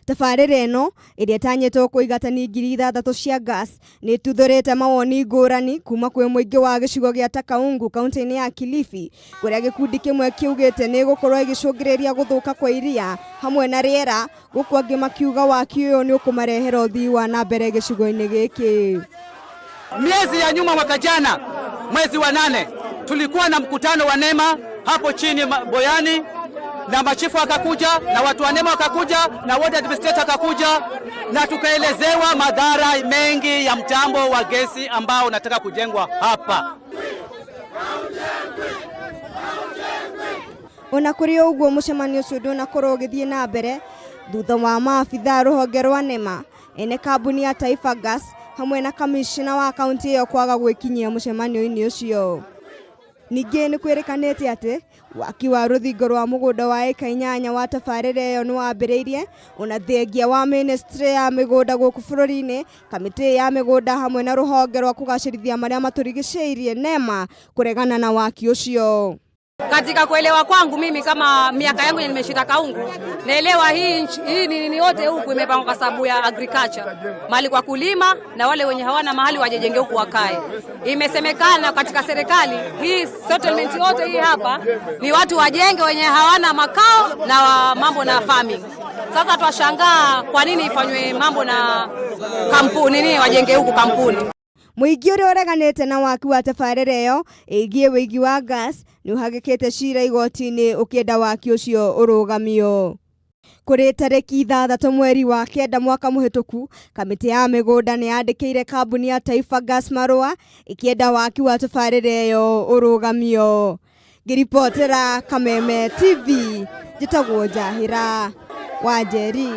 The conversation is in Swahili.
Tabarĩra ĩno ĩrĩa ĩtanyĩtwo kũigatania 6,000 cia gas nĩ tuthũrĩte mawoni ngũrani kuma kwĩ mũingĩ wa gĩcigo gĩa Takaungu kaunti-inĩ ya Kilifi, kũrĩa gĩkundi kĩmwe kiugĩte nĩ gũkorwo igĩcũngĩrĩria gũthũka kwa iria hamwe na rĩera, gũkũ angĩ makiuga waki ũyũ nĩ ũkũmarehera ũthii wa na mbere gĩcigo-inĩ gĩkĩ. Miezi ya nyuma mwaka jana mwezi wa 8 tulikuwa na mkutano wa NEMA hapo chini Boyani, na machifu wakakuja na watu wa NEMA wakakuja na ward administrator wakakuja, na tukaelezewa madhara mengi ya mtambo wa gesi ambao unataka kujengwa hapa. Ona kũrĩ ũguo mũcemanio ũcio ndũnakorwo ũgĩthiĩ na mbere thutha wa maabitha rũhonge rwa NEMA ene kambuni ya Taifa Gas hamwe na kamishina wa kaunti ĩyo kwaga gwĩkinyia mũcemanio-inĩ ũcio. Ningĩ nĩ kwĩrĩkanĩte atĩ waki wa rũthingo rwa mũgũnda wa eka 8 wa tabarĩra ĩyo nĩ wambĩrĩirie, ona thengia wa ministry ya mĩgũnda gũkũ bũrũri-inĩ, kamĩtĩ ya mĩgũnda hamwe na rũhonge rwa kũgacĩrithia marĩa matũrigicĩirie NEMA kũregana na waki ũcio. Katika kuelewa kwangu mimi kama miaka yangu nimeshika Kaungu, naelewa hii ni yote huku imepangwa kwa sababu ya agriculture, mali kwa kulima, na wale wenye hawana mahali wajejenge huku wakae. Imesemekana katika serikali hii settlement yote hii hapa ni watu wajenge wenye hawana makao na mambo na farming. Sasa twashangaa kwa nini ifanywe mambo na kampuni nini wajenge huku kampuni. Mũingĩ ũrĩa ũreganĩte na waki wa tabarĩra ĩyo ĩgiĩ wĩigi wa gas nĩ ũhagĩkĩte cira igoti-inĩ ũkĩenda waki ũcio ũrũgamio. Kũrĩ tarĩki 6 mweri wa 9 mwaka mũhĩtũku, kamĩtĩ ya mĩgũnda nĩ yandĩkĩire kambuni ya Taifa Gas marũa ĩkĩenda waki wa tabarĩra ĩyo ũrũgamio. Ngĩribotera Kameme TV, njĩtagwo Njahĩra Wanjeri.